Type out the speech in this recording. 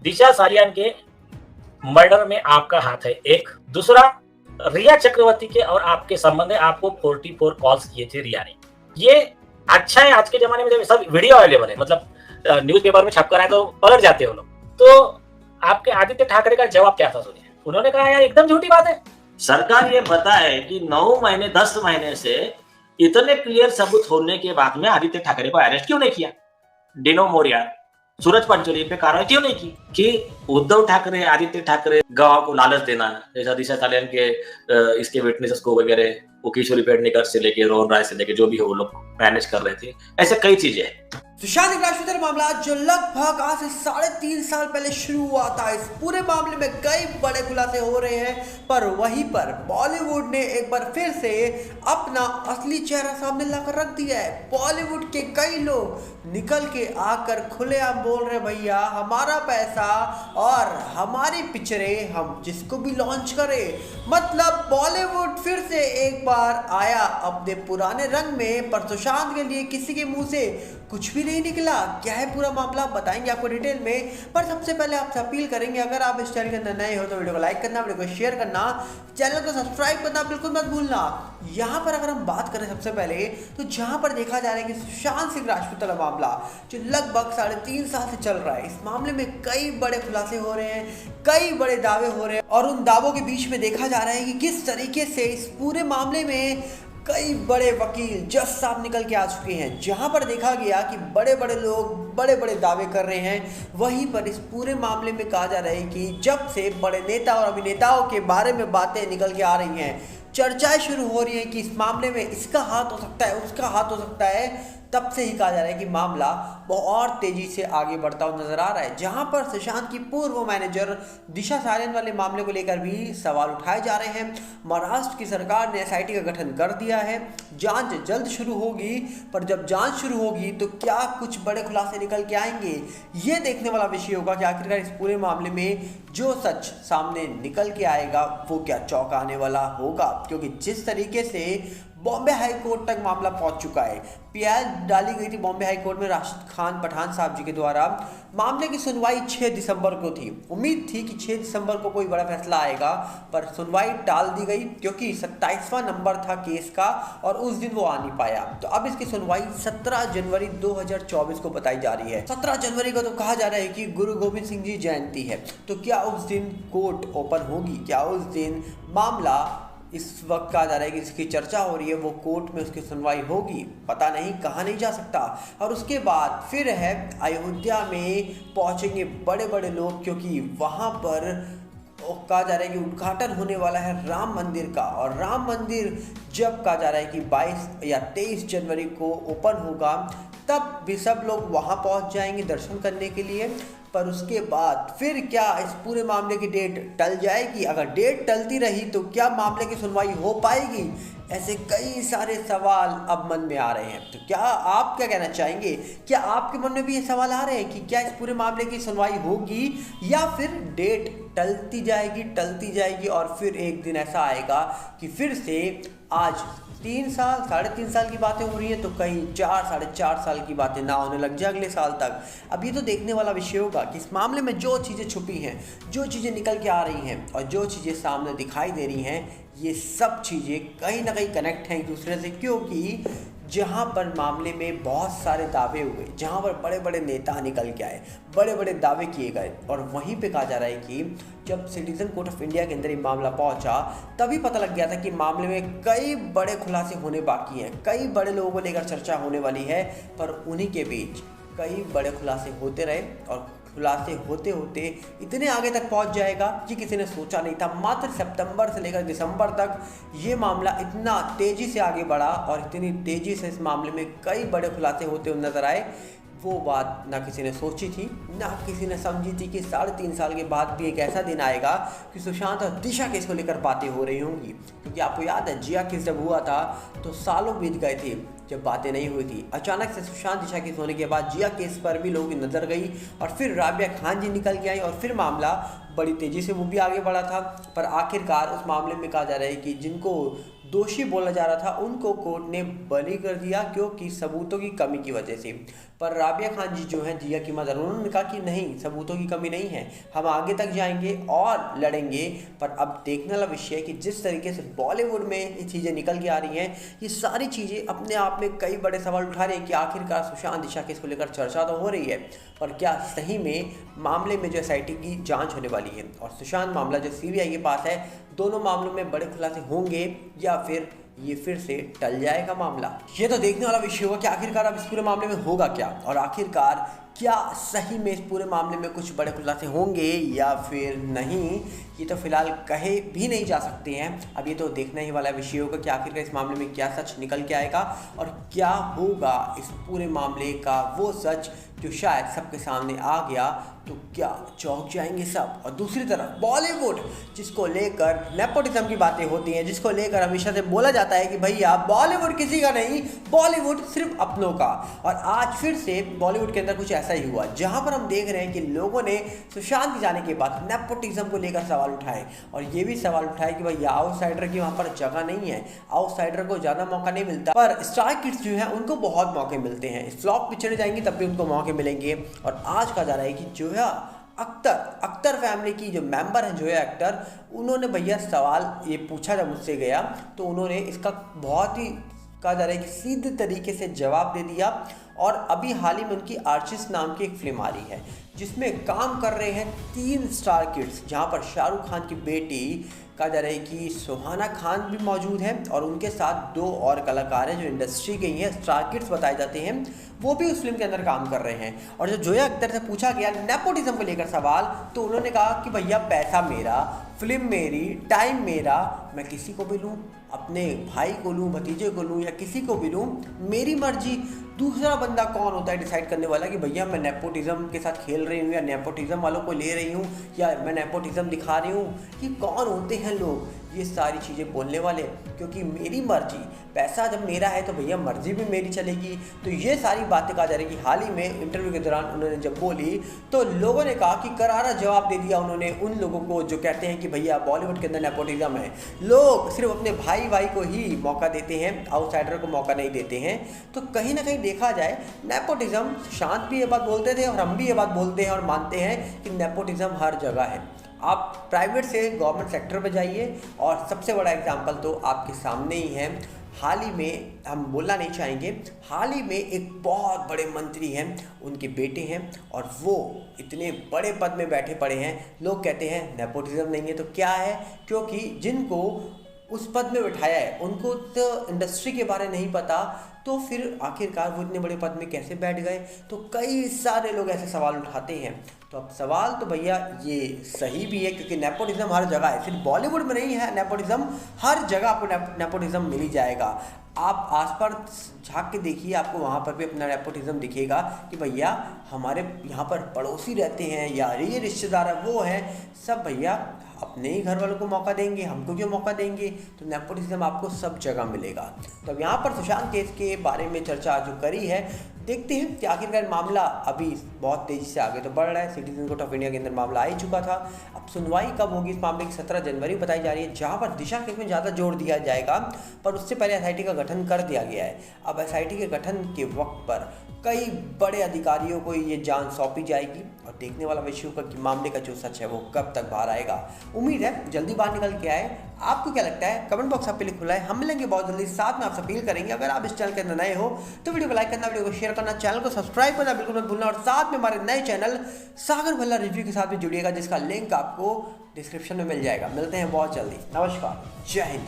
दिशा सालियान के मर्डर में आपका हाथ है एक। दूसरा, रिया चक्रवर्ती के और आपके संबंध है, आपको 44 कॉल्स किए थे रिया ने। ये अच्छा है आज के ज़माने में जब सब वीडियो अवेलेबल है, मतलब न्यूज़पेपर में छपकर आए तो पलट जाते हो लोग। तो आपके आदित्य ठाकरे का जवाब क्या था सुनिए? उन्होंने कहा यार एकदम झूठी बात है। सरकार ये बताए कि 9 महीने 10 महीने से इतने क्लियर सबूत होने के बाद में आदित्य ठाकरे को अरेस्ट क्यों नहीं किया? डिनो मोरिया, सूरज पंचोली पे कार्रवाई क्यों नहीं की? कि उद्धव ठाकरे, आदित्य ठाकरे गवाह को लालच देना, जैसा दिशा सालियान के इसके विटनेसेस को वगैरह वो किशोरी पेडनेकर से लेके रोहन राय से लेके जो भी है वो लोग मैनेज कर रहे थे। ऐसे कई चीजें हैं। सुशांत सिंह राजपूत मामला जो लगभग आज से 3.5 साल पहले शुरू हुआ था, इस पूरे मामले में कई बड़े खुलासे हो रहे हैं। पर वहीं पर बॉलीवुड ने एक बार फिर से अपना असली चेहरा सामने लाकर रख दिया है। बॉलीवुड के कई लोग निकल के आकर खुलेआम बोल रहे भैया हमारा पैसा और हमारी पिक्चरें हम जिसको भी लॉन्च करें। मतलब बॉलीवुड फिर से एक बार आया अपने पुराने रंग में। पर सुशांत के लिए किसी के मुंह से कुछ भी नहीं निकला। क्या है पूरा मामला बताएंगे आपको डिटेल में। पर सबसे पहले आपसे अपील करेंगे, अगर आप इस चैनल के अंदर नए हो तो वीडियो को लाइक करना, वीडियो को शेयर करना, चैनल को सब्सक्राइब करना बिल्कुल मत भूलना। यहाँ पर अगर हम बात करें सबसे पहले तो जहाँ पर देखा जा रहा है कि सुशांत सिंह राजपूत वाला मामला जो लगभग 3.5 साल से चल रहा है, इस मामले में कई बड़े खुलासे हो रहे हैं, कई बड़े दावे हो रहे हैं और उन दावों के बीच में देखा जा रहा है कि किस तरीके से इस पूरे मामले में कई बड़े वकील जज साहब निकल के आ चुके हैं। जहां पर देखा गया कि बड़े बड़े लोग बड़े बड़े दावे कर रहे हैं, वहीं पर इस पूरे मामले में कहा जा रहा है कि जब से बड़े नेता और अभिनेताओं के बारे में बातें निकल के आ रही हैं, चर्चाएं शुरू हो रही हैं कि इस मामले में इसका हाथ हो सकता है, उसका हाथ हो सकता है, तब से ही कहा जा रहा है कि मामला बहुत तेजी से आगे बढ़ता हुआ नजर आ रहा है। जहां पर सुशांत की पूर्व मैनेजर दिशा सालियान वाले मामले को लेकर भी सवाल उठाए जा रहे हैं। महाराष्ट्र की सरकार ने एसआईटी का गठन कर दिया है, जांच जल्द शुरू होगी। पर जब जांच शुरू होगी तो क्या कुछ बड़े खुलासे निकल के आएंगे, ये देखने वाला विषय होगा कि आखिरकार इस पूरे मामले में जो सच सामने निकल के आएगा वो क्या चौंकाने वाला होगा। क्योंकि जिस तरीके से बॉम्बे हाई कोर्ट तक मामला पहुंच चुका है, पीआई डाली गई थी बॉम्बे हाई कोर्ट में राशिद खान पठान साहब जी के द्वारा। मामले की सुनवाई 6 दिसंबर को थी। उम्मीद थी कि 6 दिसंबर को कोई बड़ा फैसला आएगा, पर सुनवाई टाल दी गई क्योंकि 27वां नंबर था केस का और उस दिन वो आ नहीं पाया। तो अब इसकी सुनवाई 17 जनवरी 2024 को बताई जा रही है। 17 जनवरी को तो कहा जा रहा है कि गुरु गोविंद सिंह जी जयंती है, तो क्या उस दिन कोर्ट ओपन होगी? क्या उस दिन मामला, इस वक्त कहा जा रहा है कि इसकी चर्चा हो रही है, वो कोर्ट में उसकी सुनवाई होगी? पता नहीं, कहा नहीं जा सकता। और उसके बाद फिर है अयोध्या में पहुंचेंगे बड़े बड़े लोग, क्योंकि वहां पर कहा जा रहा है कि उद्घाटन होने वाला है राम मंदिर का। और राम मंदिर जब कहा जा रहा है कि 22 या 23 जनवरी को ओपन होगा, तब भी सब लोग वहां पहुंच जाएंगे दर्शन करने के लिए। पर उसके बाद फिर क्या इस पूरे मामले की डेट टल जाएगी? अगर डेट टलती रही तो क्या मामले की सुनवाई हो पाएगी? ऐसे कई सारे सवाल अब मन में आ रहे हैं। तो क्या आप क्या कहना चाहेंगे? क्या आपके मन में भी ये सवाल आ रहे हैं कि क्या इस पूरे मामले की सुनवाई होगी या फिर डेट टलती जाएगी और फिर एक दिन ऐसा आएगा कि फिर से आज 3 साल 3.5 साल की बातें हो रही हैं तो कहीं 4 साढ़े 4 साल की बातें ना होने लग जाए अगले साल तक। अब ये तो देखने वाला विषय होगा कि इस मामले में जो चीज़ें छुपी हैं, जो चीज़ें निकल के आ रही हैं और जो चीज़ें सामने दिखाई दे रही हैं, ये सब चीज़ें कहीं ना कहीं कनेक्ट हैं एक दूसरे से। क्योंकि जहाँ पर मामले में बहुत सारे दावे हुए, जहाँ पर बड़े बड़े नेता निकल के आए, बड़े बड़े दावे किए गए, और वहीं पे कहा जा रहा है कि जब सिटीजन कोर्ट ऑफ इंडिया के अंदर ये मामला पहुंचा तभी पता लग गया था कि मामले में कई बड़े खुलासे होने बाकी हैं, कई बड़े लोगों को लेकर चर्चा होने वाली है। पर उन्हीं के बीच कई बड़े खुलासे होते रहे और खुलासे होते होते इतने आगे तक पहुंच जाएगा कि किसी ने सोचा नहीं था। मात्र सितंबर से लेकर दिसंबर तक ये मामला इतना तेज़ी से आगे बढ़ा और इतनी तेज़ी से इस मामले में कई बड़े खुलासे होते हुए नजर आए। वो बात ना किसी ने सोची थी, ना किसी ने समझी थी कि 3.5 साल के बाद भी एक ऐसा दिन आएगा कि सुशांत और दिशा केस को लेकर बातें हो रही होंगी। क्योंकि आपको याद है जिया केस जब हुआ था तो सालों बीत गए थे जब बातें नहीं हुई थी। अचानक से सुशांत दिशा केस होने के बाद जिया केस पर भी लोगों की नज़र गई और फिर राबिया खान जी निकल के आई और फिर मामला बड़ी तेज़ी से वो भी आगे बढ़ा था। पर आखिरकार उस मामले में कहा जा रहा है कि जिनको दोषी बोला जा रहा था उनको कोर्ट ने बरी कर दिया, क्योंकि सबूतों की कमी की वजह से। पर राबिया खान जी जो हैं जिया की मदर, उन्होंने कहा कि नहीं, सबूतों की कमी नहीं है, हम आगे तक जाएंगे और लड़ेंगे। पर अब देखने वाला विषय है कि जिस तरीके से बॉलीवुड में ये चीज़ें निकल के आ रही हैं, ये सारी चीज़ें अपने आप में कई बड़े सवाल उठा रही हैं कि आखिरकार सुशांत दिशा केस को लेकर चर्चा तो हो रही है, पर क्या सही में मामले में जो SIT की जांच होने वाली है और सुशांत मामला जो CBI के पास है, दोनों मामलों में बड़े खुलासे होंगे या फिर से टल जाएगा मामला। ये तो देखने वाला विषय होगा कि आखिरकार अब इस पूरे मामले में होगा क्या, और आखिरकार क्या सही में इस पूरे मामले में कुछ बड़े खुलासे होंगे या फिर नहीं, ये तो फिलहाल कहे भी नहीं जा सकते हैं। अब ये तो देखना ही वाला विषय होगा कि आखिरकार इस मामले में क्या सच निकल के आएगा और क्या होगा इस पूरे मामले का वो सच जो शायद सबके सामने आ गया तो क्या चौंक जाएंगे सब। और दूसरी तरफ बॉलीवुड, जिसको लेकर नेपोटिज्म की बातें होती हैं, जिसको लेकर हमेशा से बोला जाता है कि भैया बॉलीवुड किसी का नहीं, बॉलीवुड सिर्फ अपनों का, और आज फिर से बॉलीवुड के अंदर कुछ ऐसा ही हुआ जहां पर हम देख रहे हैं कि लोगों ने सुशांत के जाने के बाद नेपोटिज्म को लेकर सवाल उठाए और ये भी सवाल उठाए कि भैया आउटसाइडर की वहाँ पर जगह नहीं है, आउटसाइडर को ज़्यादा मौका नहीं मिलता, पर स्टार किड्स जो है उनको बहुत मौके मिलते हैं, फ्लॉप पिक्चरें जाएंगी तब भी उनको मौके मिलेंगे। और आज कहा जा रहा है कि जो है अख्तर फैमिली की जो मेंबर है, जो है एक्टर, उन्होंने भैया सवाल ये पूछा जब मुझसे गया तो उन्होंने इसका बहुत ही कहा जा रहा है कि सीधे तरीके से जवाब दे दिया। और अभी हाल ही में उनकी आर्टिस्ट नाम की एक फिल्म आ रही है जिसमें काम कर रहे हैं 3 स्टार किड्स, जहां पर शाहरुख खान की बेटी कहा जा रहा है कि सुहाना खान भी मौजूद है और उनके साथ 2 और कलाकार हैं जो इंडस्ट्री के ही हैं, स्टार किड्स बताए जाते हैं, वो भी उस फिल्म के अंदर काम कर रहे हैं। और जब जोया अख्तर से पूछा गया नेपोटिज्म को लेकर सवाल, तो उन्होंने कहा कि भैया पैसा मेरा, फिल्म मेरी, टाइम मेरा, मैं किसी को भी लूँ, अपने भाई को लूँ, भतीजे को लूँ या किसी को भी लूँ, मेरी मर्जी। दूसरा बंदा कौन होता है डिसाइड करने वाला कि भैया मैं नेपोटिज्म के साथ खेल रही हूँ या नेपोटिज्म वालों को ले रही हूँ या मैं नेपोटिज्म दिखा रही हूँ, कि कौन होते हैं लोग ये सारी चीज़ें बोलने वाले। क्योंकि मेरी मर्जी, पैसा जब मेरा है तो भैया मर्जी भी मेरी चलेगी। तो ये सारी बातें कहा जा रही है कि हाल ही में इंटरव्यू के दौरान उन्होंने जब बोली तो लोगों ने कहा कि करारा जवाब दे दिया उन्होंने उन लोगों को जो कहते हैं कि भैया बॉलीवुड के अंदर नेपोटिज्म है, लोग सिर्फ अपने भाई को ही मौका देते हैं, आउटसाइडर को मौका नहीं देते हैं। तो कहीं ना कहीं देखा जाए नेपोटिज्म, शांत भी ये बात बोलते थे और हम भी ये बात बोलते हैं और मानते हैं कि नेपोटिज्म हर जगह है। आप प्राइवेट से गवर्नमेंट सेक्टर पे जाइए और सबसे बड़ा एग्जांपल तो आपके सामने ही है। हाल ही में, हम बोलना नहीं चाहेंगे, हाल ही में एक बहुत बड़े मंत्री हैं, उनके बेटे हैं और वो इतने बड़े पद में बैठे पड़े हैं, लोग कहते हैं नेपोटिज्म नहीं है तो क्या है, क्योंकि जिनको उस पद में बिठाया है उनको तो इंडस्ट्री के बारे नहीं पता, तो फिर आखिरकार वो इतने बड़े पद में कैसे बैठ गए। तो कई सारे लोग ऐसे सवाल उठाते हैं। तो अब सवाल तो भैया ये सही भी है क्योंकि नेपोटिज्म हर जगह है, सिर्फ बॉलीवुड में नहीं है नेपोटिज्म, हर जगह आपको नेपोटिज्म मिल ही जाएगा। आप आसपास झांक के देखिए, आपको वहाँ पर भी अपना नेपोटिज्म दिखेगा कि भैया हमारे यहाँ पर पड़ोसी रहते हैं या ये रिश्तेदार है वो है, सब भैया अपने ही घर वालों को मौका देंगे, हमको क्यों मौका देंगे। तो नेपोटिज्म आपको सब जगह मिलेगा। तो अब यहाँ पर सुशांत केस के बारे में चर्चा जो करी है, देखते हैं कि आखिरकार मामला अभी बहुत तेज़ी से आगे तो बढ़ रहा है। सिटीजन कोर्ट ऑफ इंडिया के अंदर मामला आ ही चुका था। अब सुनवाई कब होगी इस मामले की? 17 जनवरी बताई जा रही है, जहां पर दिशा केस में ज़्यादा जोर दिया जाएगा, पर उससे पहले SIT का गठन कर दिया गया है। अब SIT के गठन के वक्त पर कई बड़े अधिकारियों को ये जांच सौंपी जाएगी और देखने वाला विषय होगा कि मामले का जो सच है वो कब तक बाहर आएगा। उम्मीद है जल्दी बाहर निकल के आए। आपको क्या लगता है? कमेंट बॉक्स आपके लिए खुला है, हम मिलेंगे बहुत जल्दी। साथ में आपसे अपील करेंगे, अगर आप इस चैनल के अंदर नए हो तो वीडियो को लाइक करना, वीडियो को शेयर करना, चैनल को सब्सक्राइब करना बिल्कुल मत भूलना, और साथ में हमारे नए चैनल सागर भल्ला रिव्यू के साथ भी जुड़िएगा, जिसका लिंक आपको डिस्क्रिप्शन में मिल जाएगा। मिलते हैं बहुत जल्दी। नमस्कार, जय हिंद।